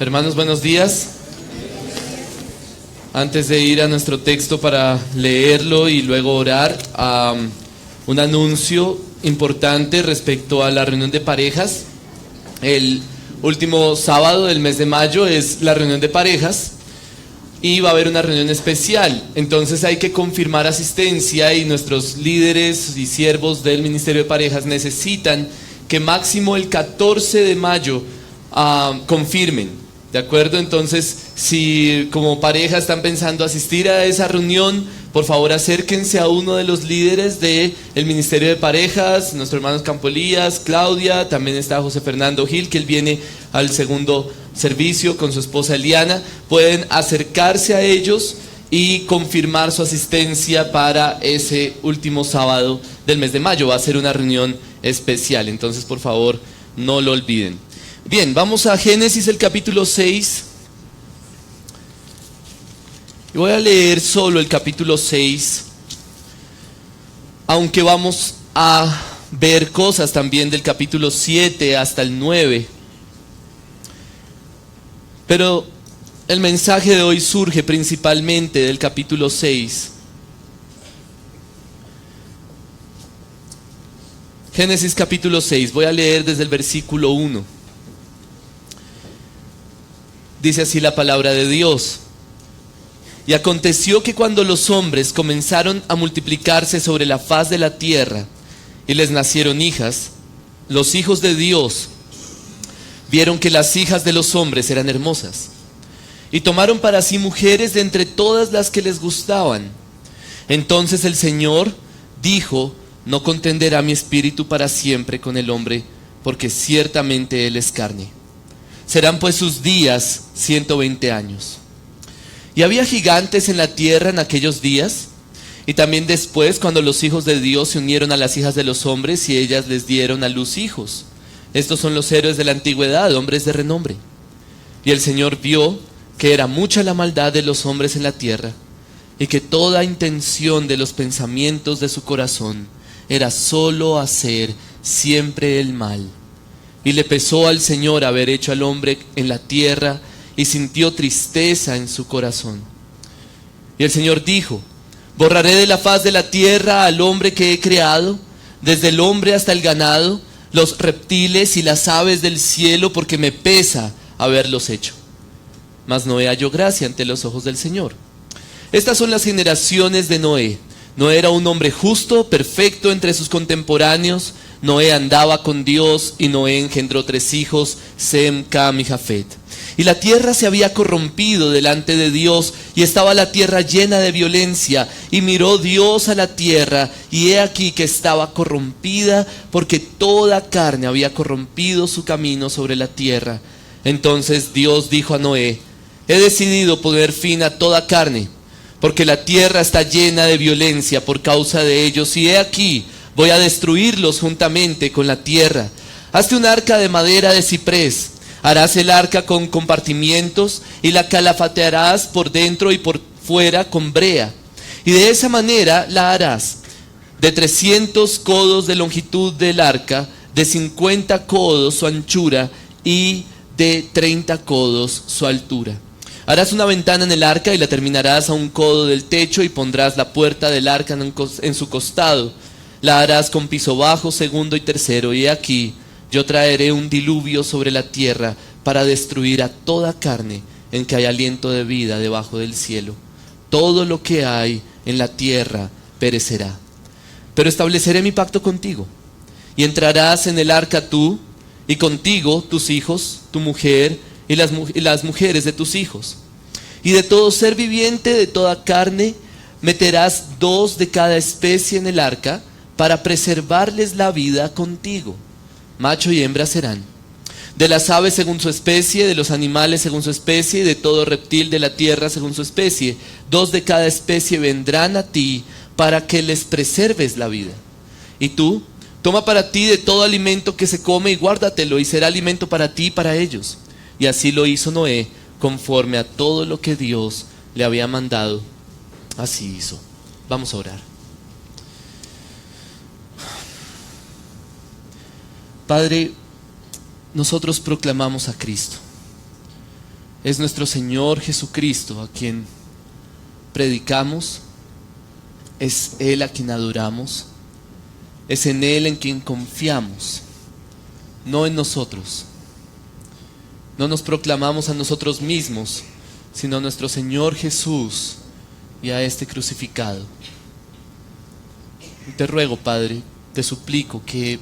Hermanos, buenos días. Antes de ir a nuestro texto para leerlo y luego orar, un anuncio importante respecto a la reunión de parejas. El último sábado del mes de mayo es la reunión de parejas y va a haber una reunión especial. Entonces hay que confirmar asistencia y nuestros líderes y siervos del Ministerio de Parejas necesitan que máximo el 14 de mayo confirmen. ¿De acuerdo? Entonces, si como pareja están pensando asistir a esa reunión, por favor acérquense a uno de los líderes del Ministerio de Parejas, nuestros hermanos Campo Elías, Claudia, también está José Fernando Gil, que él viene al segundo servicio con su esposa Eliana. Pueden acercarse a ellos y confirmar su asistencia para ese último sábado del mes de mayo. Va a ser una reunión especial, entonces por favor no lo olviden. Bien, vamos a Génesis el capítulo 6. Y voy a leer solo el capítulo 6, aunque vamos a ver cosas también del capítulo 7 hasta el 9. Pero el mensaje de hoy surge principalmente del capítulo 6. Génesis capítulo 6, voy a leer desde el versículo 1. Dice así la palabra de Dios. Y aconteció que cuando los hombres comenzaron a multiplicarse sobre la faz de la tierra y les nacieron hijas, los hijos de Dios vieron que las hijas de los hombres eran hermosas y tomaron para sí mujeres de entre todas las que les gustaban. Entonces el Señor dijo: no contenderá mi espíritu para siempre con el hombre, porque ciertamente él es carne. Serán pues sus días 120 años. Y había gigantes en la tierra en aquellos días, y también después, cuando los hijos de Dios se unieron a las hijas de los hombres, y ellas les dieron a luz hijos. Estos son los héroes de la antigüedad, hombres de renombre. Y el Señor vio que era mucha la maldad de los hombres en la tierra, y que toda intención de los pensamientos de su corazón era solo hacer siempre el mal. Y le pesó al Señor haber hecho al hombre en la tierra, y sintió tristeza en su corazón. Y el Señor dijo: borraré de la faz de la tierra al hombre que he creado, desde el hombre hasta el ganado, los reptiles y las aves del cielo, porque me pesa haberlos hecho. Mas Noé halló gracia ante los ojos del Señor. Estas son las generaciones de Noé. Noé era un hombre justo, perfecto entre sus contemporáneos. Noé andaba con Dios, y Noé engendró 3 hijos, Sem, Cam y Jafet. Y la tierra se había corrompido delante de Dios, y estaba la tierra llena de violencia. Y miró Dios a la tierra, y he aquí que estaba corrompida, porque toda carne había corrompido su camino sobre la tierra. Entonces Dios dijo a Noé: he decidido poner fin a toda carne, porque la tierra está llena de violencia por causa de ellos, y he aquí, voy a destruirlos juntamente con la tierra. Hazte un arca de madera de ciprés. Harás el arca con compartimientos, y la calafatearás por dentro y por fuera con brea. Y de esa manera la harás. De 300 codos de longitud del arca, de 50 codos su anchura, y de 30 codos su altura. Harás una ventana en el arca, y la terminarás a 1 codo del techo, y pondrás la puerta del arca en su costado. La harás con piso bajo, segundo y tercero. Y aquí yo traeré un diluvio sobre la tierra para destruir a toda carne en que hay aliento de vida debajo del cielo. Todo lo que hay en la tierra perecerá. Pero estableceré mi pacto contigo, y entrarás en el arca tú, y contigo tus hijos, tu mujer, y las mujeres de tus hijos. Y de todo ser viviente, de toda carne, meterás 2 de cada especie en el arca, para preservarles la vida contigo. Macho y hembra serán. De las aves según su especie, de los animales según su especie, y de todo reptil de la tierra según su especie. 2 de cada especie vendrán a ti, para que les preserves la vida. Y tú, toma para ti de todo alimento que se come, y guárdatelo, y será alimento para ti y para ellos. Y así lo hizo Noé, conforme a todo lo que Dios le había mandado. Así hizo. Vamos a orar. Padre, nosotros proclamamos a Cristo. es nuestro Señor Jesucristo, a quien predicamos, es Él a quien adoramos, es en Él en quien confiamos, no en nosotros. No nos proclamamos a nosotros mismos, sino a nuestro Señor Jesús y a este crucificado. Y te ruego, Padre, te suplico que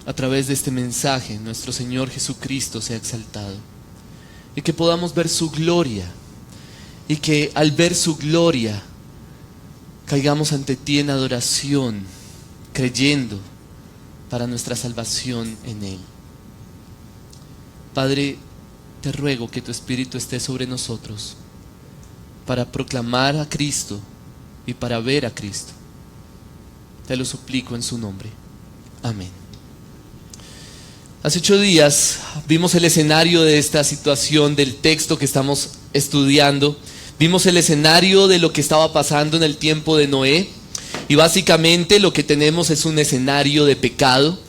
a través de este mensaje nuestro Señor Jesucristo sea exaltado y que podamos ver su gloria, y que al ver su gloria caigamos ante ti en adoración, creyendo para nuestra salvación en Él. Padre, te ruego que tu Espíritu esté sobre nosotros para proclamar a Cristo y para ver a Cristo. Te lo suplico en su nombre. Amén. Hace 8 días vimos el escenario de esta situación del texto que estamos estudiando. Vimos el escenario de lo que estaba pasando en el tiempo de Noé. Y básicamente lo que tenemos es un escenario de pecado,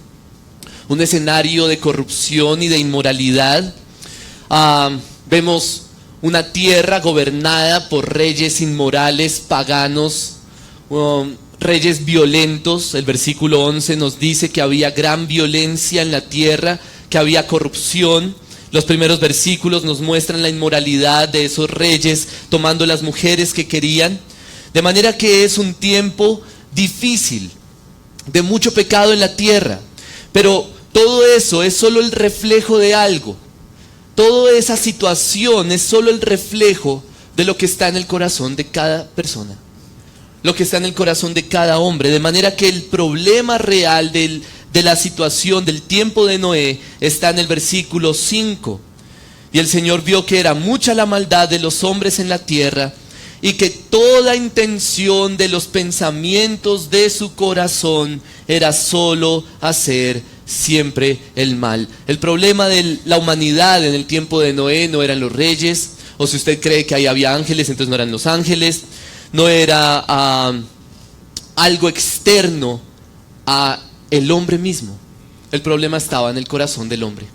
un escenario de corrupción y de inmoralidad. Vemos una tierra gobernada por reyes inmorales, paganos, reyes violentos. El versículo 11 nos dice que había gran violencia en la tierra, que había corrupción. Los primeros versículos nos muestran la inmoralidad de esos reyes tomando las mujeres que querían. De manera que es un tiempo difícil, de mucho pecado en la tierra. Pero todo eso es solo el reflejo de algo. Toda esa situación es solo el reflejo de lo que está en el corazón de cada persona, lo que está en el corazón de cada hombre. De manera que el problema real de la situación del tiempo de Noé está en el versículo 5. Y el Señor vio que era mucha la maldad de los hombres en la tierra, y que toda intención de los pensamientos de su corazón era solo hacer siempre el mal. El problema de la humanidad en el tiempo de Noé no eran los reyes, o si usted cree que ahí había ángeles, entonces no eran los ángeles. No era algo externo a el hombre mismo. El problema estaba en el corazón del hombre.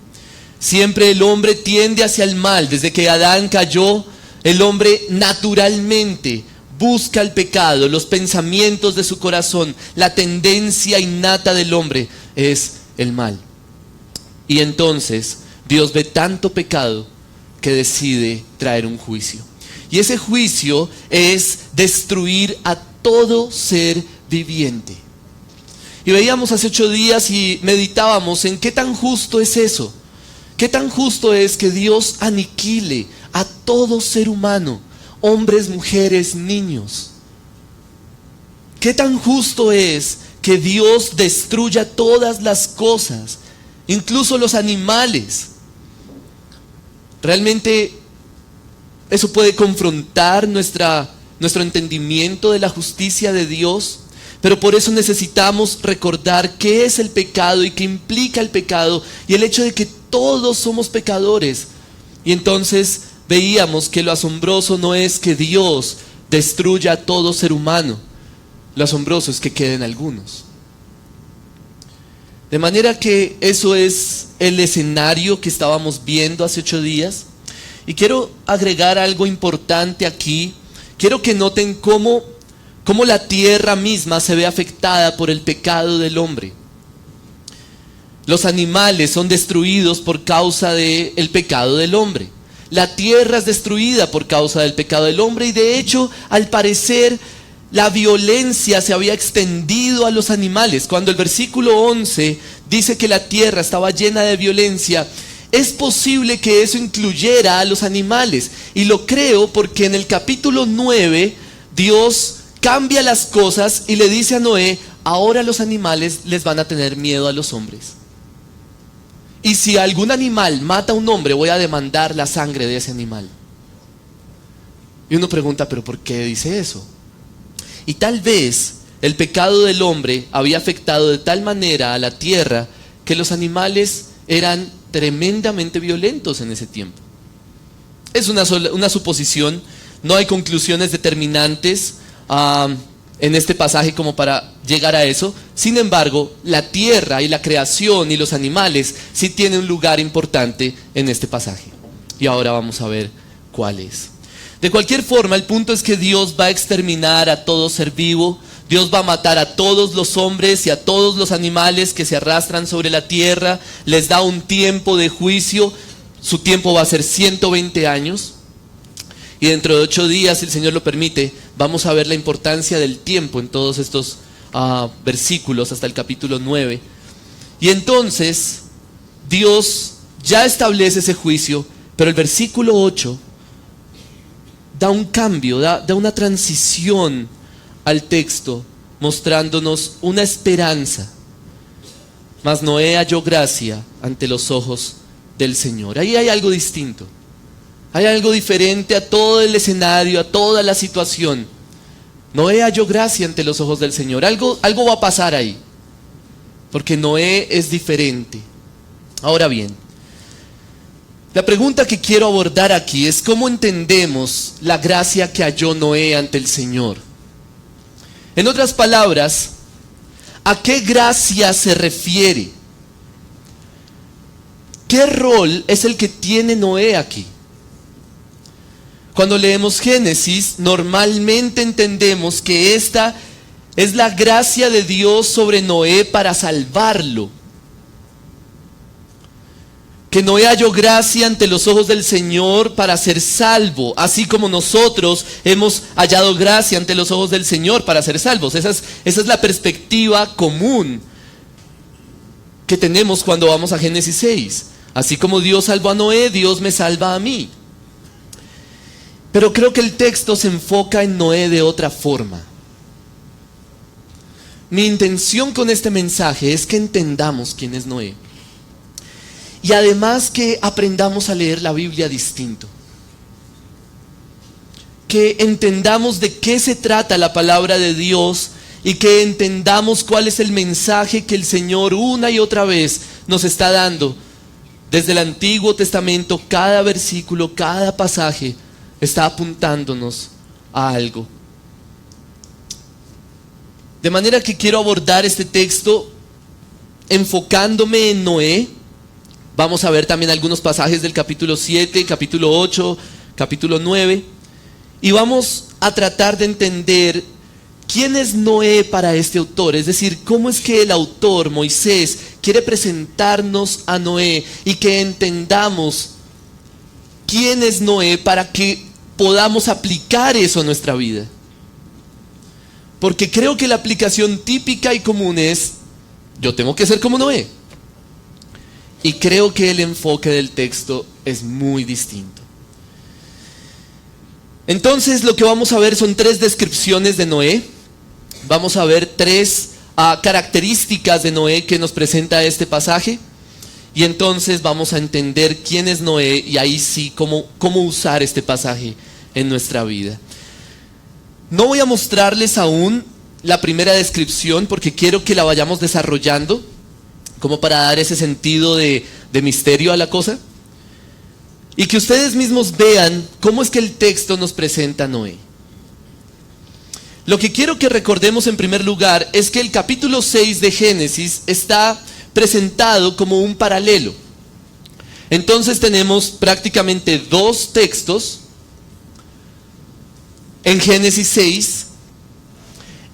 Siempre el hombre tiende hacia el mal. Desde que Adán cayó, el hombre naturalmente busca el pecado, los pensamientos de su corazón. La tendencia innata del hombre es el mal. Y entonces Dios ve tanto pecado que decide traer un juicio. Y ese juicio es destruir a todo ser viviente. Y veíamos hace 8 días y meditábamos en qué tan justo es eso. Qué tan justo es que Dios aniquile a todo ser humano, hombres, mujeres, niños. Qué tan justo es que Dios destruya todas las cosas, incluso los animales. Realmente eso puede confrontar nuestro entendimiento de la justicia de Dios, pero por eso necesitamos recordar qué es el pecado y qué implica el pecado y el hecho de que todos somos pecadores. Y entonces veíamos que lo asombroso no es que Dios destruya a todo ser humano, lo asombroso es que queden algunos. De manera que eso es el escenario que estábamos viendo hace 8 días. Y quiero agregar algo importante aquí. Quiero que noten cómo la tierra misma se ve afectada por el pecado del hombre. Los animales son destruidos por causa del pecado del hombre. La tierra es destruida por causa del pecado del hombre, y de hecho, al parecer, la violencia se había extendido a los animales. Cuando el versículo 11 dice que la tierra estaba llena de violencia, es posible que eso incluyera a los animales. Y lo creo porque en el capítulo 9 Dios cambia las cosas y le dice a Noé: ahora los animales les van a tener miedo a los hombres. Y si algún animal mata a un hombre, voy a demandar la sangre de ese animal. Y uno pregunta, ¿pero por qué dice eso? Y tal vez el pecado del hombre había afectado de tal manera a la tierra que los animales eran tremendamente violentos en ese tiempo. Es una suposición, no hay conclusiones determinantes en este pasaje como para llegar a eso. Sin embargo, la tierra y la creación y los animales sí tienen un lugar importante en este pasaje. Y ahora vamos a ver cuál es. De cualquier forma, el punto es que Dios va a exterminar a todo ser vivo. Dios va a matar a todos los hombres y a todos los animales que se arrastran sobre la tierra. Les da un tiempo de juicio. Su tiempo va a ser 120 años. Y dentro de 8 días, si el Señor lo permite, vamos a ver la importancia del tiempo en todos estos versículos hasta el capítulo 9. Y entonces, Dios ya establece ese juicio, pero el versículo 8 da un cambio, da una transición al texto, mostrándonos una esperanza. Mas Noé halló gracia ante los ojos del Señor. Ahí hay algo distinto. Hay algo diferente a todo el escenario, a toda la situación. Noé halló gracia ante los ojos del Señor. Algo va a pasar ahí, porque Noé es diferente. Ahora bien, la pregunta que quiero abordar aquí es cómo entendemos la gracia que halló Noé ante el Señor. En otras palabras, ¿a qué gracia se refiere? ¿Qué rol es el que tiene Noé aquí? Cuando leemos Génesis, normalmente entendemos que esta es la gracia de Dios sobre Noé para salvarlo. Que Noé halló gracia ante los ojos del Señor para ser salvo, así como nosotros hemos hallado gracia ante los ojos del Señor para ser salvos. Esa es la perspectiva común que tenemos cuando vamos a Génesis 6. Así como Dios salvó a Noé, Dios me salva a mí. Pero creo que el texto se enfoca en Noé de otra forma. Mi intención con este mensaje es que entendamos quién es Noé. Y además que aprendamos a leer la Biblia distinto. Que entendamos de qué se trata la palabra de Dios y que entendamos cuál es el mensaje que el Señor una y otra vez nos está dando. Desde el Antiguo Testamento, cada versículo, cada pasaje está apuntándonos a algo. De manera que quiero abordar este texto enfocándome en Noé. Vamos a ver también algunos pasajes del capítulo 7, capítulo 8, capítulo 9. Y vamos a tratar de entender quién es Noé para este autor. Es decir, cómo es que el autor, Moisés, quiere presentarnos a Noé y que entendamos quién es Noé para que podamos aplicar eso a nuestra vida. Porque creo que la aplicación típica y común es: yo tengo que ser como Noé. Y creo que el enfoque del texto es muy distinto. Entonces lo que vamos a ver son 3 descripciones de Noé. Vamos a ver 3 características de Noé que nos presenta este pasaje. Y entonces vamos a entender quién es Noé y ahí sí cómo usar este pasaje en nuestra vida. No voy a mostrarles aún la primera descripción porque quiero que la vayamos desarrollando, como para dar ese sentido de misterio a la cosa. Y que ustedes mismos vean cómo es que el texto nos presenta a Noé. Lo que quiero que recordemos en primer lugar es que el capítulo 6 de Génesis está presentado como un paralelo. Entonces tenemos prácticamente 2 textos en Génesis 6,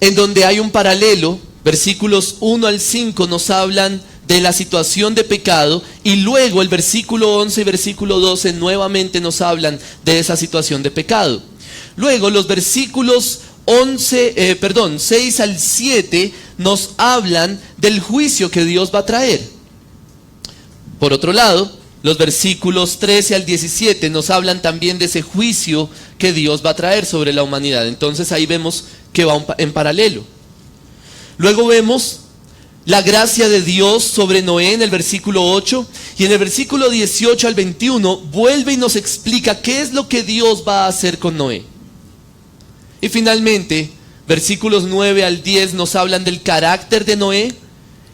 en donde hay un paralelo. Versículos 1 al 5 nos hablan de la situación de pecado, y luego el versículo 11 y versículo 12 nuevamente nos hablan de esa situación de pecado. Luego los versículos 6 al 7 nos hablan del juicio que Dios va a traer. Por otro lado, los versículos 13 al 17 nos hablan también de ese juicio que Dios va a traer sobre la humanidad. Entonces ahí vemos que va en paralelo. Luego vemos la gracia de Dios sobre Noé en el versículo 8, y en el versículo 18 al 21 vuelve y nos explica qué es lo que Dios va a hacer con Noé. Y finalmente, versículos 9 al 10 nos hablan del carácter de Noé,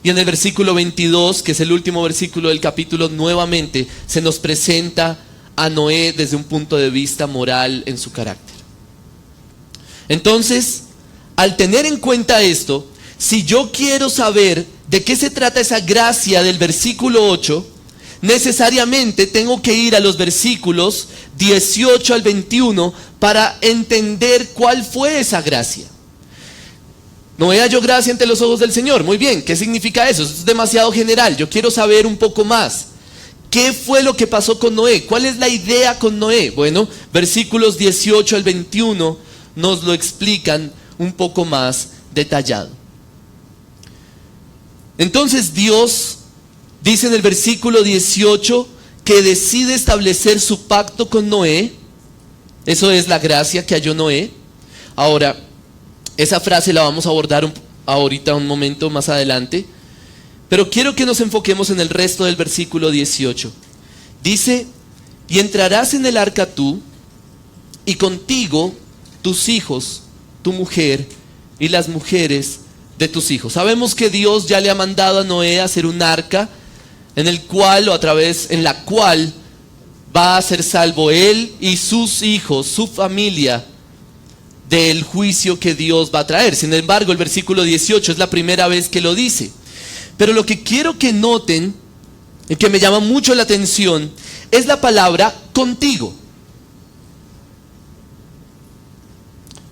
y en el versículo 22, que es el último versículo del capítulo, nuevamente se nos presenta a Noé desde un punto de vista moral en su carácter. Entonces, al tener en cuenta esto, si yo quiero saber de qué se trata esa gracia del versículo 8, necesariamente tengo que ir a los versículos 18 al 21 para entender cuál fue esa gracia. Noé halló gracia ante los ojos del Señor. Muy bien, ¿qué significa eso? Eso es demasiado general. Yo quiero saber un poco más. ¿Qué fue lo que pasó con Noé? ¿Cuál es la idea con Noé? Bueno, versículos 18 al 21 nos lo explican un poco más detallado. Entonces Dios dice en el versículo 18 que decide establecer su pacto con Noé. Eso es la gracia que halló Noé. Ahora, esa frase la vamos a abordar ahorita un momento más adelante. Pero quiero que nos enfoquemos en el resto del versículo 18. Dice, y entrarás en el arca tú, y contigo tus hijos, tu mujer, y las mujeres de tus hijos. Sabemos que Dios ya le ha mandado a Noé a hacer un arca, en la cual va a ser salvo él y sus hijos, su familia, del juicio que Dios va a traer. Sin embargo, el versículo 18 es la primera vez que lo dice. Pero lo que quiero que noten, y que me llama mucho la atención, es la palabra contigo.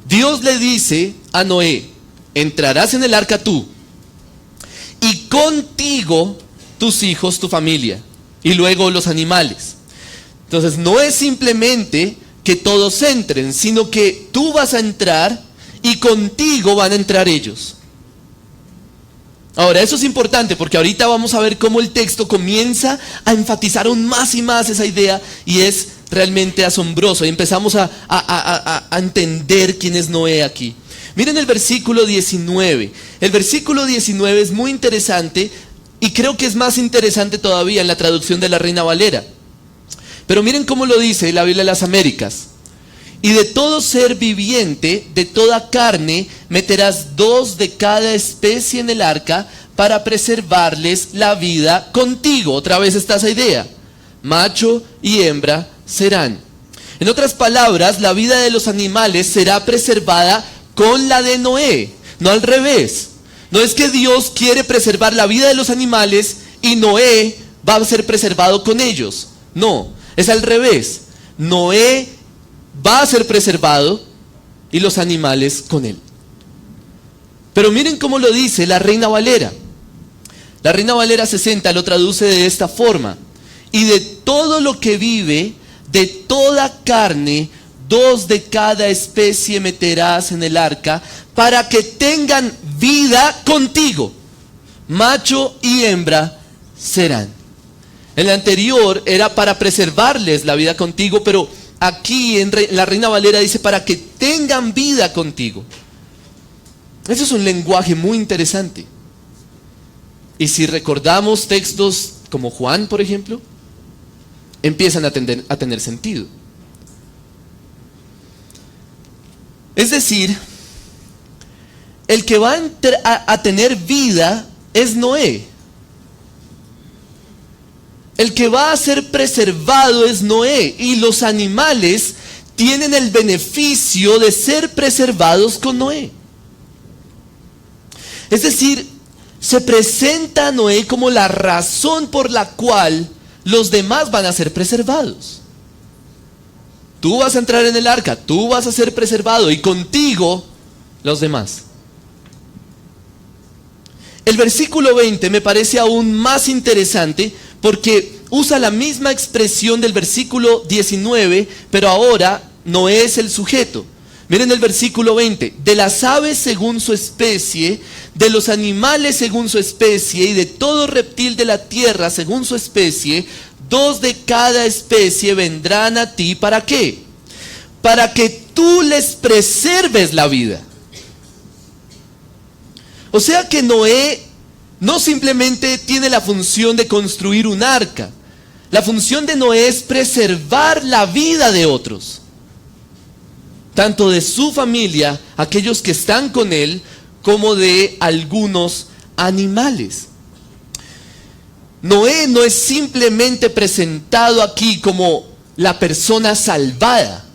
Dios le dice a Noé, entrarás en el arca tú, y contigo tus hijos, tu familia, y luego los animales. Entonces no es simplemente que todos entren, sino que tú vas a entrar y contigo van a entrar ellos. Ahora, eso es importante porque ahorita vamos a ver cómo el texto comienza a enfatizar aún más y más esa idea, y es realmente asombroso. Y empezamos a entender quién es Noé aquí. Miren el versículo 19. El versículo 19 es muy interesante y creo que es más interesante todavía en la traducción de la Reina Valera. Pero miren cómo lo dice la Biblia de las Américas. Y de todo ser viviente, de toda carne, meterás 2 de cada especie en el arca para preservarles la vida contigo. Otra vez está esa idea. Macho y hembra serán. En otras palabras, la vida de los animales será preservada con la de Noé, no al revés. No es que Dios quiere preservar la vida de los animales y Noé va a ser preservado con ellos. No, es al revés. Noé va a ser preservado y los animales con él. Pero miren cómo lo dice la Reina Valera. La Reina Valera 60 lo traduce de esta forma: y de todo lo que vive, de toda carne, 2 de cada especie meterás en el arca para que tengan vida contigo. Macho y hembra serán. En el anterior era para preservarles la vida contigo, pero aquí en la Reina Valera dice para que tengan vida contigo. Eso es un lenguaje muy interesante. Y si recordamos textos como Juan, por ejemplo, empiezan a tener sentido. Es decir, el que va a tener vida es Noé. El que va a ser preservado es Noé, y los animales tienen el beneficio de ser preservados con Noé. Es decir, se presenta a Noé como la razón por la cual los demás van a ser preservados. Tú vas a entrar en el arca, tú vas a ser preservado, y contigo los demás. El versículo 20 me parece aún más interesante porque usa la misma expresión del versículo 19, pero ahora Noé es el sujeto. Miren el versículo 20. De las aves según su especie, de los animales según su especie, y de todo reptil de la tierra según su especie, 2 de cada especie vendrán a ti. ¿Para qué? Para que tú les preserves la vida. O sea que Noé no simplemente tiene la función de construir un arca. La función de Noé es preservar la vida de otros, tanto de su familia, aquellos que están con él, como de algunos animales. Noé no es simplemente presentado aquí como la persona salvada.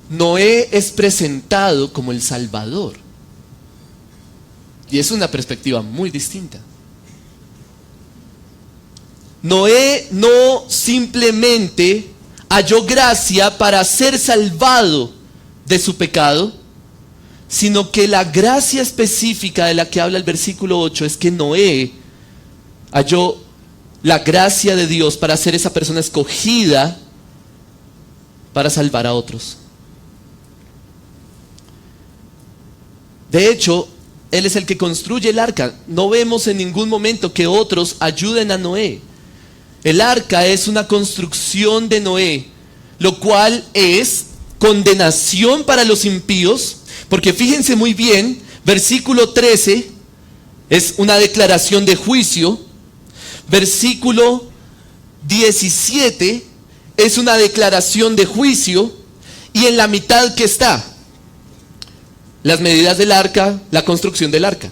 Noé es presentado como el Salvador. Y es una perspectiva muy distinta. Noé no simplemente halló gracia para ser salvado de su pecado, sino que la gracia específica de la que habla el versículo 8 es que Noé halló la gracia de Dios para ser esa persona escogida para salvar a otros. De hecho, él es el que construye el arca. No vemos en ningún momento que otros ayuden a Noé. El arca es una construcción de Noé, lo cual es condenación para los impíos, porque fíjense muy bien, versículo 13 es una declaración de juicio, versículo 17 es una declaración de juicio, y en la mitad ¿qué está? Las medidas del arca, la construcción del arca.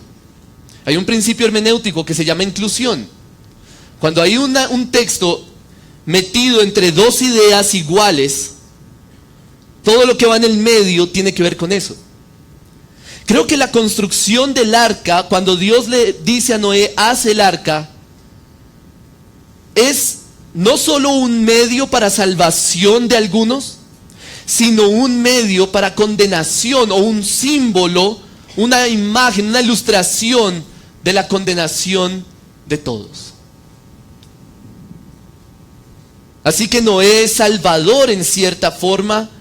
Hay un principio hermenéutico que se llama inclusión. Cuando hay un texto metido entre dos ideas iguales, todo lo que va en el medio tiene que ver con eso. Creo que la construcción del arca, cuando Dios le dice a Noé, haz el arca, es no solo un medio para salvación de algunos, sino un medio para condenación, o un símbolo, una imagen, una ilustración de la condenación de todos. Así que Noé es salvador en cierta forma,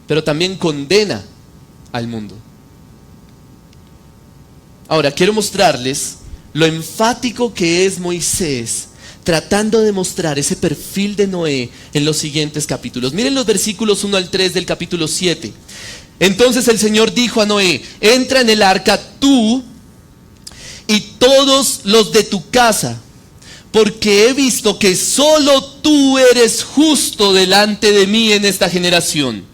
pero también condena al mundo. Ahora, quiero mostrarles lo enfático que es Moisés tratando de mostrar ese perfil de Noé en los siguientes capítulos. Miren los versículos 1 al 3 del capítulo 7. Entonces el Señor dijo a Noé, entra en el arca tú y todos los de tu casa, porque he visto que solo tú eres justo delante de mí en esta generación.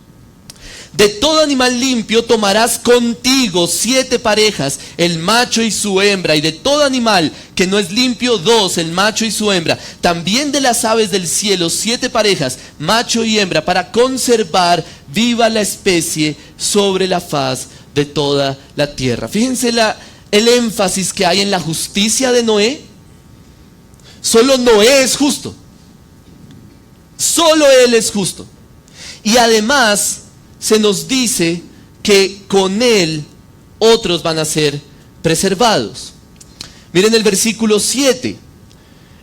De todo animal limpio tomarás contigo 7 parejas, el macho y su hembra, y de todo animal que no es limpio 2, el macho y su hembra. También de las aves del cielo 7 parejas, macho y hembra, para conservar viva la especie sobre la faz de toda la tierra. Fíjense el énfasis que hay en la justicia de Noé. Solo Noé es justo. Solo él es justo. Y además se nos dice que con él otros van a ser preservados. Miren el versículo 7.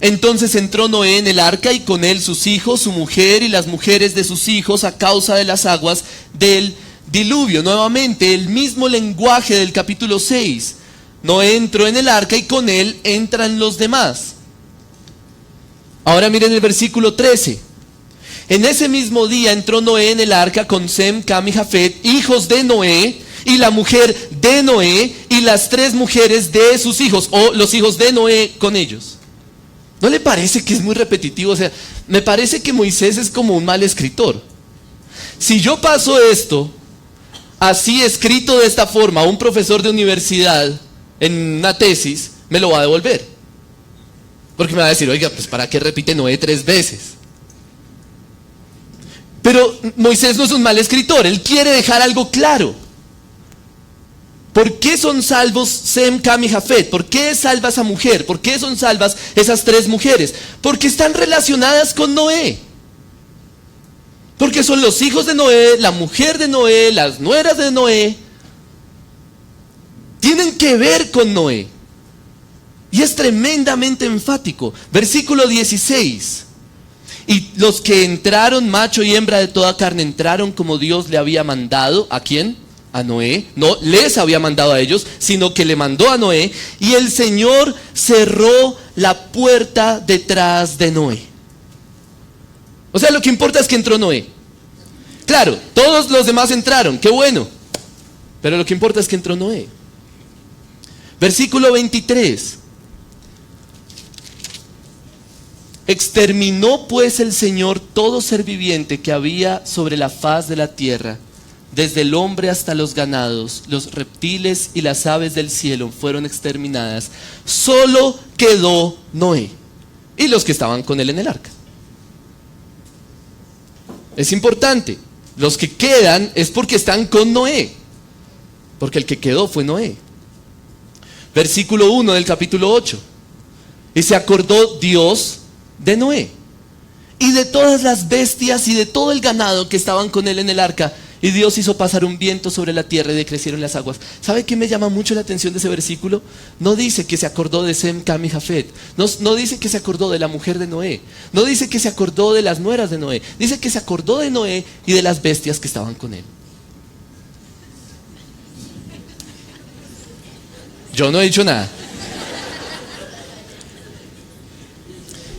Entonces entró Noé en el arca y con él sus hijos, su mujer y las mujeres de sus hijos a causa de las aguas del diluvio. Nuevamente el mismo lenguaje del capítulo 6. Noé entró en el arca y con él entran los demás. Ahora miren el versículo 13. En ese mismo día entró Noé en el arca con Sem, Cam y Jafet, hijos de Noé, y la mujer de Noé, y las 3 mujeres de sus hijos, o los hijos de Noé con ellos. ¿No le parece que es muy repetitivo? O sea, me parece que Moisés es como un mal escritor. Si yo paso esto, así escrito de esta forma, a un profesor de universidad, en una tesis, me lo va a devolver. Porque me va a decir, oiga, pues ¿para qué repite Noé 3 veces? Pero Moisés no es un mal escritor, él quiere dejar algo claro. ¿Por qué son salvos Sem, Cam y Jafet? ¿Por qué es salva esa mujer? ¿Por qué son salvas esas 3 mujeres? Porque están relacionadas con Noé. Porque son los hijos de Noé, la mujer de Noé, las nueras de Noé. Tienen que ver con Noé. Y es tremendamente enfático. Versículo 16. Y los que entraron, macho y hembra de toda carne, entraron como Dios le había mandado. ¿A quién? A Noé. No les había mandado a ellos, sino que le mandó a Noé. Y el Señor cerró la puerta detrás de Noé. O sea, lo que importa es que entró Noé. Claro, todos los demás entraron, qué bueno. Pero lo que importa es que entró Noé. Versículo 23. Exterminó pues el Señor todo ser viviente que había sobre la faz de la tierra, desde el hombre hasta los ganados, los reptiles y las aves del cielo fueron exterminadas. Solo quedó Noé y los que estaban con él en el arca. Es importante, los que quedan es porque están con Noé, porque el que quedó fue Noé. Versículo 1 del capítulo 8. Y se acordó Dios de Noé y de todas las bestias y de todo el ganado que estaban con él en el arca. Y Dios hizo pasar un viento sobre la tierra y decrecieron las aguas. ¿Sabe qué me llama mucho la atención de ese versículo? No dice que se acordó de Sem, Cam y Jafet. No dice que se acordó de la mujer de Noé. No dice que se acordó de las nueras de Noé. Dice que se acordó de Noé y de las bestias que estaban con él. Yo no he dicho nada.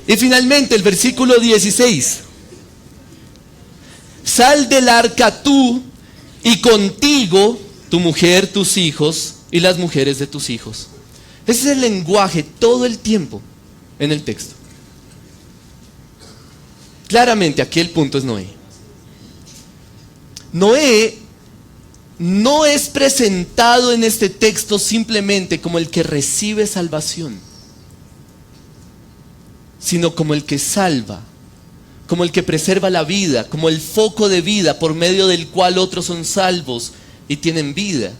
Y finalmente el versículo 16. Sal del arca tú y contigo tu mujer, tus hijos y las mujeres de tus hijos. Ese es el lenguaje todo el tiempo en el texto. Claramente aquí el punto es Noé. Noé no es presentado en este texto simplemente como el que recibe salvación, sino como el que salva, como el que preserva la vida, como el foco de vida por medio del cual otros son salvos y tienen vida.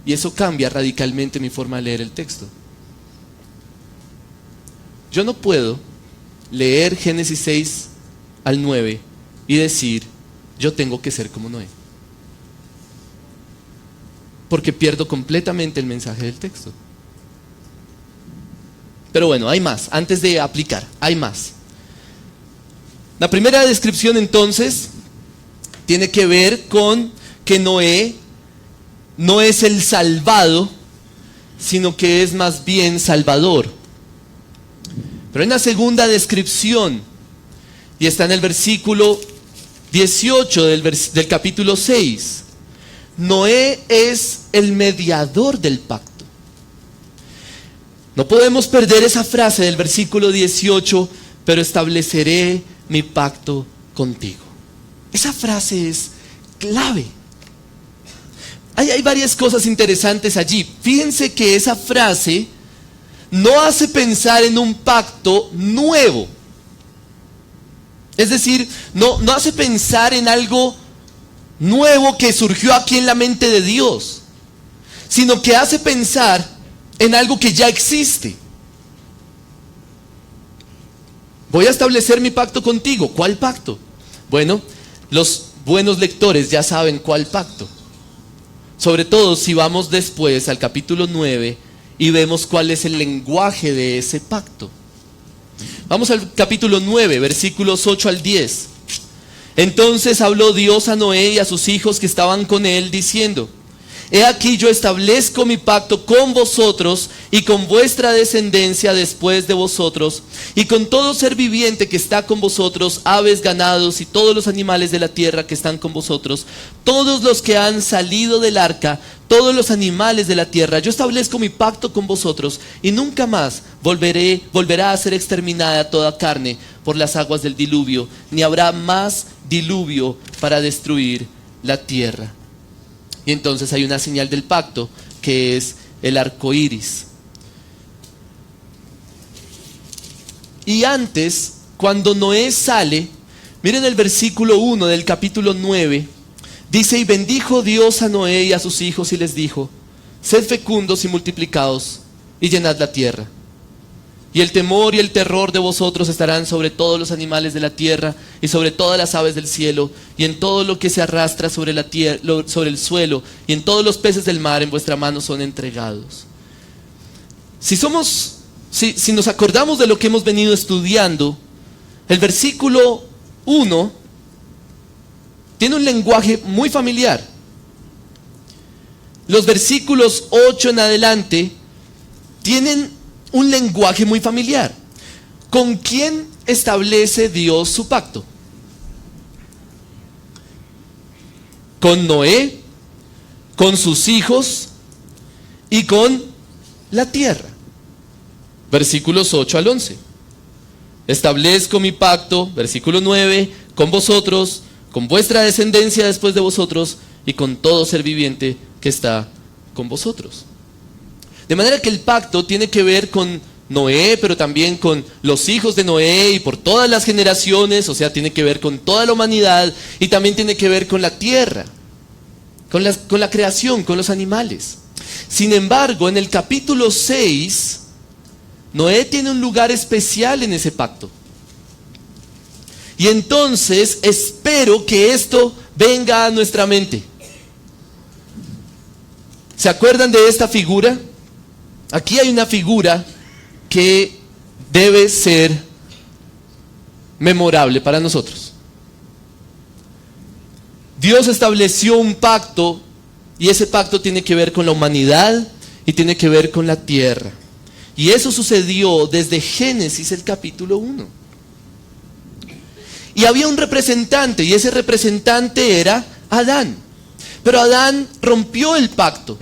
Y eso cambia radicalmente mi forma de leer el texto. Yo no puedo leer Génesis 6 al 9 y decir, yo tengo que ser como Noé, porque pierdo completamente el mensaje del texto. Pero bueno, hay más. Antes de aplicar, hay más. La primera descripción entonces tiene que ver con que Noé no es el salvado, sino que es más bien salvador. Pero hay una segunda descripción y está en el versículo 18 del capítulo 6. Noé es el mediador del pacto. No podemos perder esa frase del versículo 18, pero estableceré mi pacto contigo. Esa frase es clave. Hay varias cosas interesantes allí. Fíjense que esa frase no hace pensar en un pacto nuevo. Es decir, no hace pensar en algo nuevo que surgió aquí en la mente de Dios, sino que hace pensar en algo que ya existe. Voy a establecer mi pacto contigo. ¿Cuál pacto? Bueno, los buenos lectores ya saben cuál pacto. Sobre todo si vamos después al capítulo 9 y vemos cuál es el lenguaje de ese pacto. Vamos al capítulo 9, versículos 8 al 10. Entonces habló Dios a Noé y a sus hijos que estaban con él, diciendo: He aquí yo establezco mi pacto con vosotros y con vuestra descendencia después de vosotros, y con todo ser viviente que está con vosotros, aves, ganados y todos los animales de la tierra que están con vosotros, todos los que han salido del arca, todos los animales de la tierra. Yo establezco mi pacto con vosotros, y nunca más volverá a ser exterminada toda carne por las aguas del diluvio, ni habrá más diluvio para destruir la tierra. Y entonces hay una señal del pacto, que es el arco iris. Y antes, cuando Noé sale, miren el versículo 1 del capítulo 9, dice: Y bendijo Dios a Noé y a sus hijos y les dijo: Sed fecundos y multiplicaos y llenad la tierra. Y el temor y el terror de vosotros estarán sobre todos los animales de la tierra y sobre todas las aves del cielo y en todo lo que se arrastra sobre la tierra, sobre el suelo, y en todos los peces del mar en vuestra mano son entregados. Si nos acordamos de lo que hemos venido estudiando, el versículo 1 tiene un lenguaje muy familiar. Los versículos 8 en adelante tienen un lenguaje muy familiar. ¿Con quién establece Dios su pacto? Con Noé, con sus hijos y con la tierra. Versículos 8 al 11. Establezco mi pacto, versículo 9, con vosotros, con vuestra descendencia después de vosotros y con todo ser viviente que está con vosotros. De manera que el pacto tiene que ver con Noé, pero también con los hijos de Noé y por todas las generaciones, o sea, tiene que ver con toda la humanidad y también tiene que ver con la tierra, con la creación, con los animales. Sin embargo, en el capítulo 6, Noé tiene un lugar especial en ese pacto. Y entonces espero que esto venga a nuestra mente. ¿Se acuerdan de esta figura? Aquí hay una figura que debe ser memorable para nosotros. Dios estableció un pacto y ese pacto tiene que ver con la humanidad y tiene que ver con la tierra. Y eso sucedió desde Génesis, el capítulo 1. Y había un representante y ese representante era Adán. Pero Adán rompió el pacto.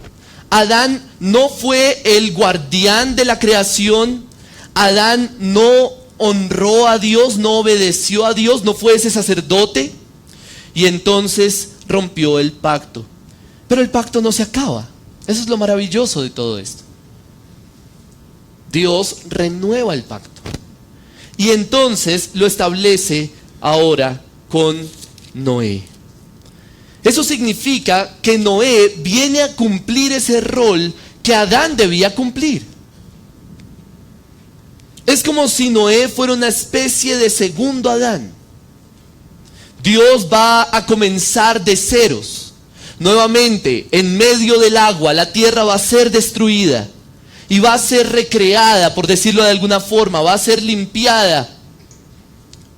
Adán no fue el guardián de la creación. Adán no honró a Dios, no obedeció a Dios, no fue ese sacerdote. Y entonces rompió el pacto. Pero el pacto no se acaba. Eso es lo maravilloso de todo esto. Dios renueva el pacto. Y entonces lo establece ahora con Noé. Eso significa que Noé viene a cumplir ese rol que Adán debía cumplir. Es como si Noé fuera una especie de segundo Adán. Dios va a comenzar de ceros. Nuevamente, en medio del agua, la tierra va a ser destruida y va a ser recreada, por decirlo de alguna forma, va a ser limpiada.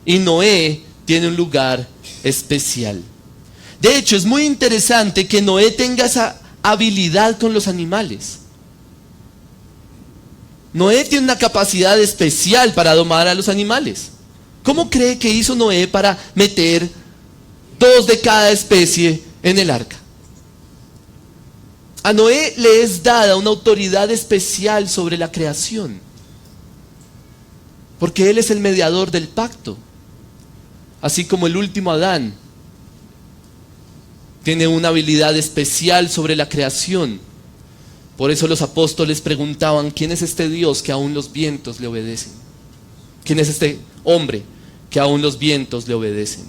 Y Noé tiene un lugar especial. De hecho, es muy interesante que Noé tenga esa habilidad con los animales. Noé tiene una capacidad especial para domar a los animales. ¿Cómo cree que hizo Noé para meter 2 de cada especie en el arca? A Noé le es dada una autoridad especial sobre la creación, porque él es el mediador del pacto, así como el último Adán tiene una habilidad especial sobre la creación. Por eso los apóstoles preguntaban: ¿quién es este Dios que aún los vientos le obedecen? ¿Quién es este hombre que aún los vientos le obedecen?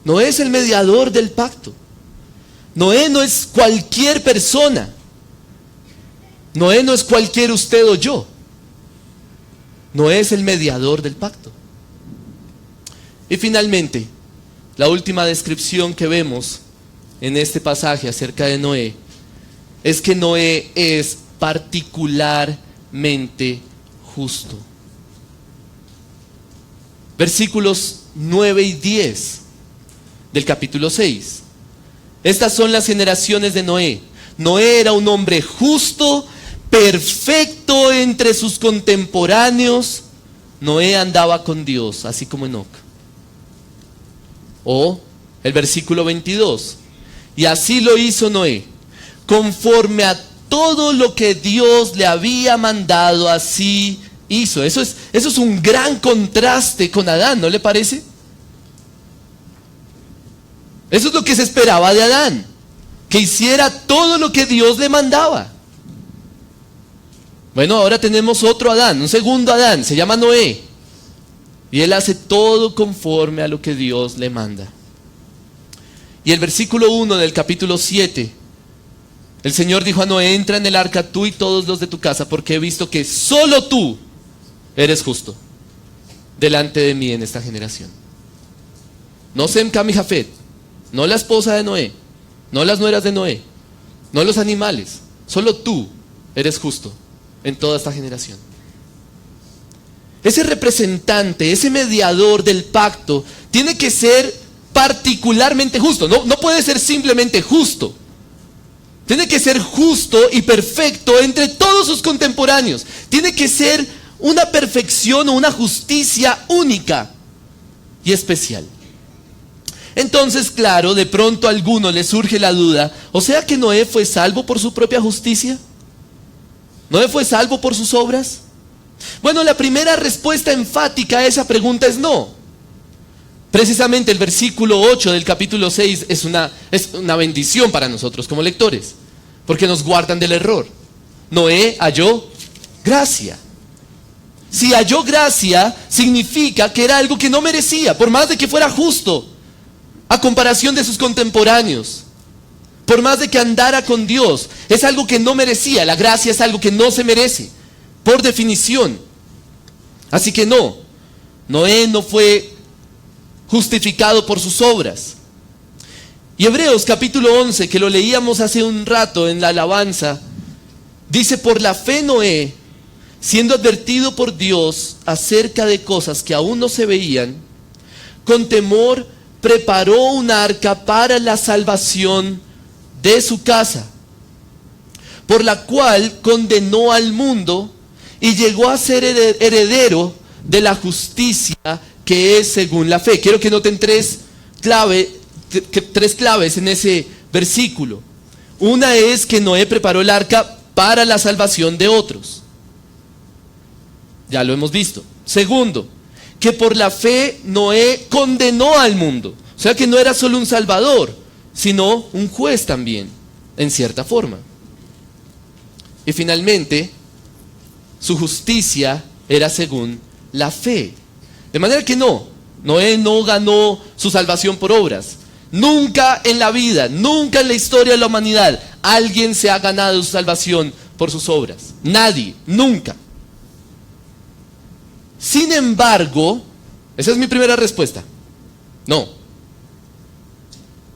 Noé es el mediador del pacto. Noé no es cualquier persona. Noé no es cualquier usted o yo. Noé es el mediador del pacto. Y finalmente, la última descripción que vemos en este pasaje acerca de Noé es que Noé es particularmente justo. Versículos 9 y 10 del capítulo 6. Estas son las generaciones de Noé. Noé era un hombre justo, perfecto entre sus contemporáneos. Noé andaba con Dios, así como Enoc. O el versículo 22. Y así lo hizo Noé, conforme a todo lo que Dios le había mandado, así hizo. Eso es un gran contraste con Adán, ¿no le parece? Eso es lo que se esperaba de Adán, que hiciera todo lo que Dios le mandaba. Bueno, ahora tenemos otro Adán, un segundo Adán, se llama Noé. Y él hace todo conforme a lo que Dios le manda. Y el versículo 1 del capítulo 7, el Señor dijo a Noé: entra en el arca tú y todos los de tu casa, porque he visto que solo tú eres justo delante de mí en esta generación. No Sem, Cam y Jafet, no la esposa de Noé, no las nueras de Noé, no los animales, solo tú eres justo en toda esta generación. Ese representante, ese mediador del pacto, tiene que ser particularmente justo. No puede ser simplemente justo. Tiene que ser justo y perfecto entre todos sus contemporáneos. Tiene que ser una perfección o una justicia única y especial. Entonces, claro, de pronto a alguno le surge la duda: ¿o sea que Noé fue salvo por su propia justicia? ¿Noé fue salvo por sus obras? Bueno, la primera respuesta enfática a esa pregunta es no. Precisamente el versículo 8 del capítulo 6 es una bendición para nosotros como lectores, porque nos guardan del error. Noé halló gracia. Si halló gracia, significa que era algo que no merecía, por más de que fuera justo a comparación de sus contemporáneos. Por más de que andara con Dios, es algo que no merecía. La gracia es algo que no se merece, por definición. Así que no Noé no fue justificado por sus obras. Y Hebreos capítulo 11, que lo leíamos hace un rato en la alabanza, dice: por la fe Noé, siendo advertido por Dios acerca de cosas que aún no se veían, con temor preparó un arca para la salvación de su casa, por la cual condenó al mundo y llegó a ser heredero de la justicia que es según la fe. Quiero que noten tres claves en ese versículo. Una es que Noé preparó el arca para la salvación de otros. Ya lo hemos visto. Segundo, que por la fe Noé condenó al mundo. O sea que no era solo un salvador, sino un juez también, en cierta forma. Y finalmente, su justicia era según la fe. De manera que Noé no ganó su salvación por obras. Nunca en la vida, nunca en la historia de la humanidad, alguien se ha ganado su salvación por sus obras. Nadie, nunca. Sin embargo, esa es mi primera respuesta. No.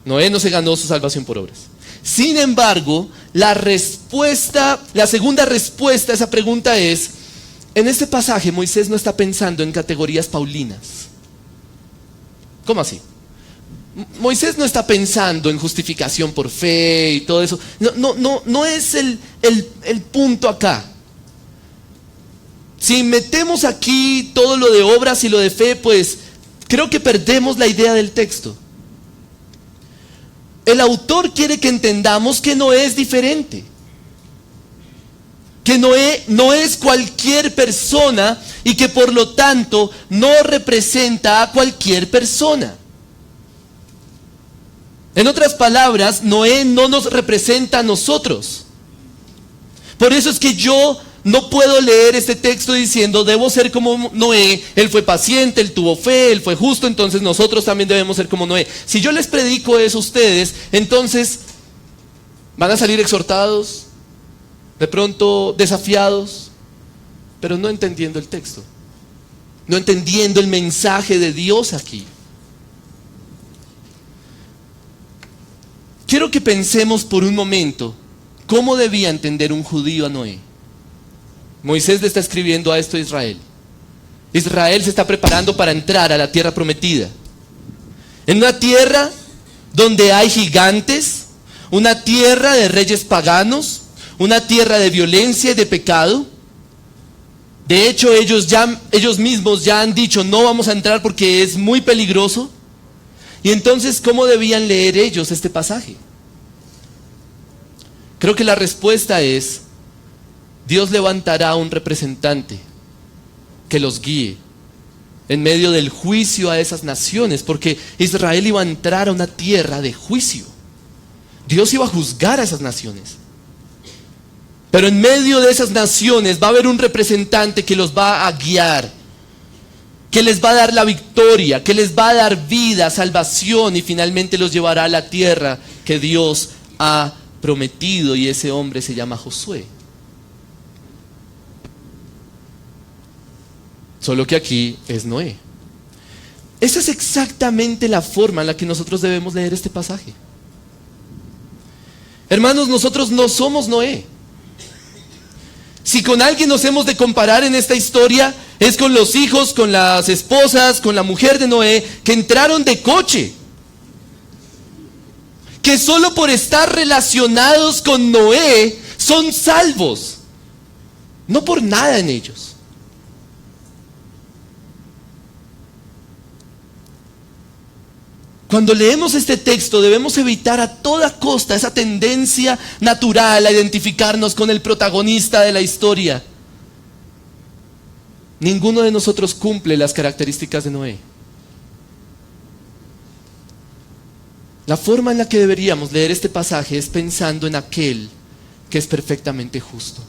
Noé no se ganó su salvación por obras. Sin embargo, la segunda respuesta a esa pregunta es: en este pasaje Moisés no está pensando en categorías paulinas. ¿Cómo así? Moisés no está pensando en justificación por fe y todo eso. No es el punto acá. Si metemos aquí todo lo de obras y lo de fe, pues creo que perdemos la idea del texto. El autor quiere que entendamos que Noé es diferente. Que Noé no es cualquier persona y que por lo tanto no representa a cualquier persona. En otras palabras, Noé no nos representa a nosotros. Por eso es que yo no puedo leer este texto diciendo: debo ser como Noé, él fue paciente, él tuvo fe, él fue justo, entonces nosotros también debemos ser como Noé. Si yo les predico eso a ustedes, entonces van a salir exhortados, de pronto desafiados, pero no entendiendo el texto, no entendiendo el mensaje de Dios aquí. Quiero que pensemos por un momento cómo debía entender un judío a Noé. Moisés le está escribiendo a esto a Israel. Israel se está preparando para entrar a la tierra prometida. En una tierra donde hay gigantes, una tierra de reyes paganos, una tierra de violencia y de pecado. De hecho, ellos mismos ya han dicho: no vamos a entrar porque es muy peligroso. Y entonces, ¿cómo debían leer ellos este pasaje? Creo que la respuesta es: Dios levantará un representante que los guíe en medio del juicio a esas naciones, porque Israel iba a entrar a una tierra de juicio. Dios iba a juzgar a esas naciones. Pero en medio de esas naciones va a haber un representante que los va a guiar, que les va a dar la victoria, que les va a dar vida, salvación, y finalmente los llevará a la tierra que Dios ha prometido, y ese hombre se llama Josué. Solo que aquí es Noé. Esa es exactamente la forma en la que nosotros debemos leer este pasaje. Hermanos, nosotros no somos Noé. Si con alguien nos hemos de comparar en esta historia, es con los hijos, con las esposas, con la mujer de Noé, que entraron de coche, que solo por estar relacionados con Noé son salvos, no por nada en ellos. Cuando leemos este texto debemos evitar a toda costa esa tendencia natural a identificarnos con el protagonista de la historia. Ninguno de nosotros cumple las características de Noé. La forma en la que deberíamos leer este pasaje es pensando en aquel que es perfectamente justo.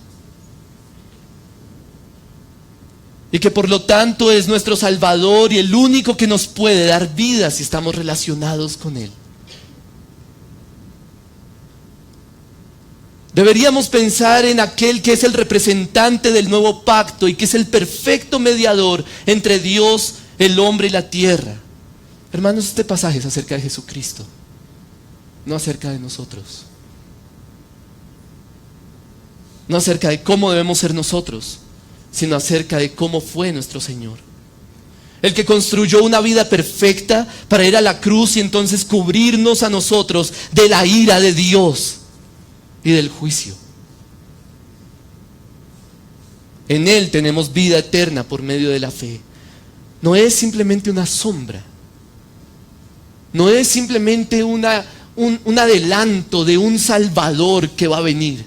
Y que por lo tanto es nuestro Salvador y el único que nos puede dar vida si estamos relacionados con Él. Deberíamos pensar en aquel que es el representante del nuevo pacto y que es el perfecto mediador entre Dios el hombre y la tierra. Hermanos, este pasaje es acerca de Jesucristo, no acerca de nosotros. No acerca de cómo debemos ser nosotros, sino acerca de cómo fue nuestro Señor. El que construyó una vida perfecta para ir a la cruz y entonces cubrirnos a nosotros de la ira de Dios y del juicio. En Él tenemos vida eterna por medio de la fe. No es simplemente una sombra. No es simplemente un adelanto de un Salvador que va a venir.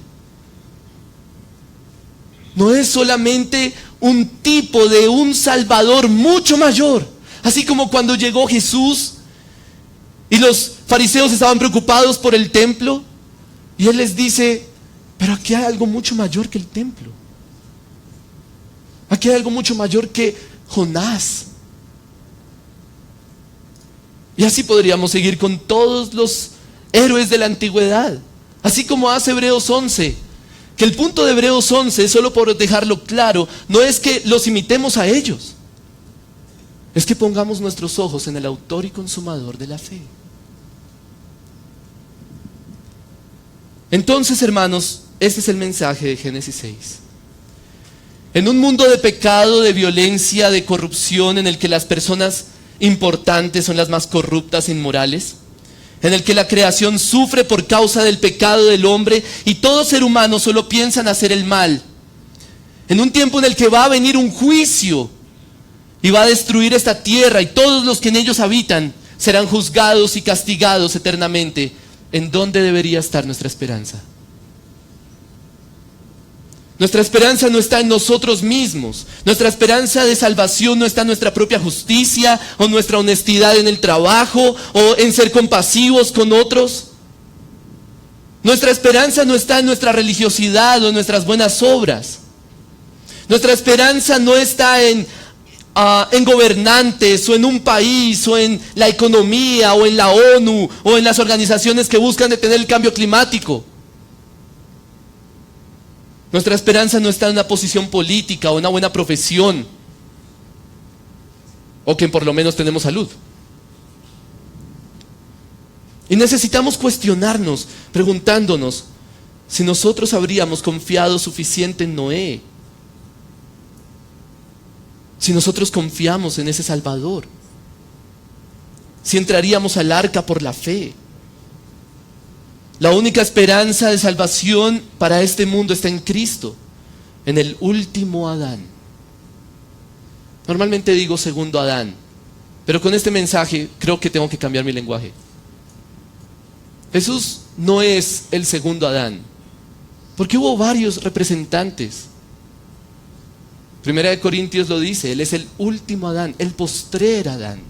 No es solamente un tipo de un Salvador mucho mayor. Así como cuando llegó Jesús y los fariseos estaban preocupados por el templo, y Él les dice, pero aquí hay algo mucho mayor que el templo. Aquí hay algo mucho mayor que Jonás. Y así podríamos seguir con todos los héroes de la antigüedad. Así como hace Hebreos 11. Que el punto de Hebreos 11, solo por dejarlo claro, no es que los imitemos a ellos. Es que pongamos nuestros ojos en el autor y consumador de la fe. Entonces, hermanos, este es el mensaje de Génesis 6. En un mundo de pecado, de violencia, de corrupción, en el que las personas importantes son las más corruptas e inmorales, en el que la creación sufre por causa del pecado del hombre y todo ser humano solo piensa en hacer el mal, en un tiempo en el que va a venir un juicio y va a destruir esta tierra y todos los que en ellos habitan serán juzgados y castigados eternamente, ¿en dónde debería estar nuestra esperanza? Nuestra esperanza no está en nosotros mismos. Nuestra esperanza de salvación no está en nuestra propia justicia o nuestra honestidad en el trabajo o en ser compasivos con otros. Nuestra esperanza no está en nuestra religiosidad o en nuestras buenas obras. Nuestra esperanza no está en gobernantes o en un país o en la economía o en la ONU o en las organizaciones que buscan detener el cambio climático. Nuestra esperanza no está en una posición política o una buena profesión, o que por lo menos tenemos salud. Y necesitamos cuestionarnos, preguntándonos si nosotros habríamos confiado suficiente en Noé, si nosotros confiamos en ese Salvador, si entraríamos al arca por la fe. La única esperanza de salvación para este mundo está en Cristo, en el último Adán. Normalmente digo segundo Adán, pero con este mensaje creo que tengo que cambiar mi lenguaje. Jesús no es el segundo Adán, porque hubo varios representantes. Primera de Corintios lo dice, Él es el último Adán, el postrer Adán.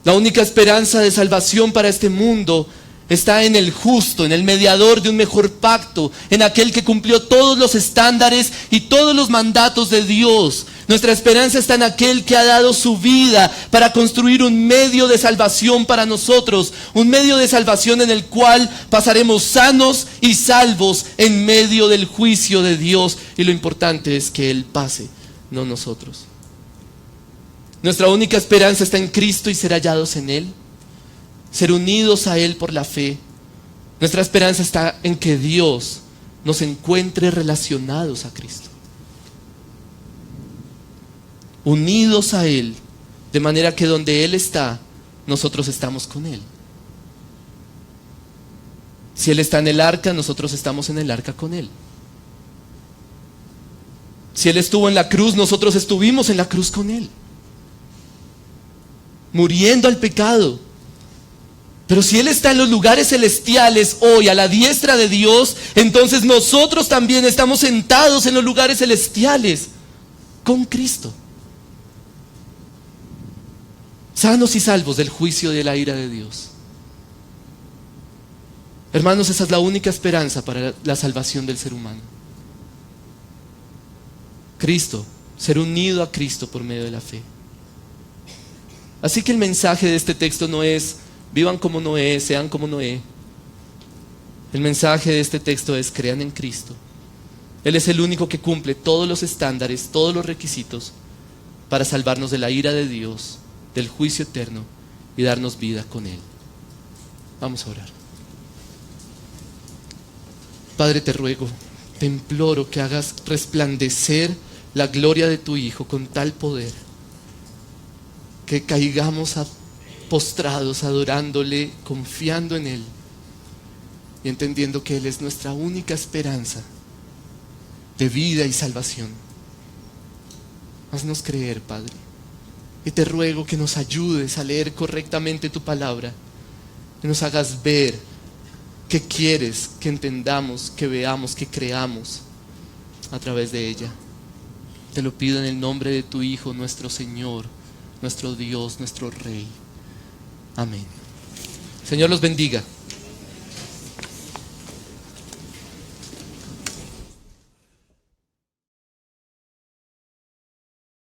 La única esperanza de salvación para este mundo está en el justo, en el mediador de un mejor pacto, en aquel que cumplió todos los estándares y todos los mandatos de Dios. Nuestra esperanza está en aquel que ha dado su vida para construir un medio de salvación para nosotros, un medio de salvación en el cual pasaremos sanos y salvos en medio del juicio de Dios. Y lo importante es que Él pase, no nosotros. Nuestra única esperanza está en Cristo y ser hallados en Él, ser unidos a Él por la fe. Nuestra esperanza está en que Dios nos encuentre relacionados a Cristo, unidos a Él, de manera que donde Él está, nosotros estamos con Él. Si Él está en el arca, nosotros estamos en el arca con Él. Si Él estuvo en la cruz, nosotros estuvimos en la cruz con Él, muriendo al pecado. Pero si Él está en los lugares celestiales hoy, a la diestra de Dios, entonces nosotros también estamos sentados en los lugares celestiales con Cristo, sanos y salvos del juicio y de la ira de Dios. Hermanos, esa es la única esperanza para la salvación del ser humano. Cristo, ser unido a Cristo por medio de la fe. Así que el mensaje de este texto no es vivan como Noé, sean como Noé. El mensaje de este texto es crean en Cristo, Él es el único que cumple todos los estándares, todos los requisitos para salvarnos de la ira de Dios, del juicio eterno y darnos vida con Él. Vamos a orar. Padre, te ruego, te imploro que hagas resplandecer la gloria de tu Hijo con tal poder que caigamos postrados, adorándole, confiando en Él y entendiendo que Él es nuestra única esperanza de vida y salvación. Haznos creer, Padre, y te ruego que nos ayudes a leer correctamente tu palabra, que nos hagas ver qué quieres que entendamos, que veamos, que creamos a través de ella. Te lo pido en el nombre de tu Hijo, nuestro Señor, nuestro Dios, nuestro Rey. Amén. Señor los bendiga.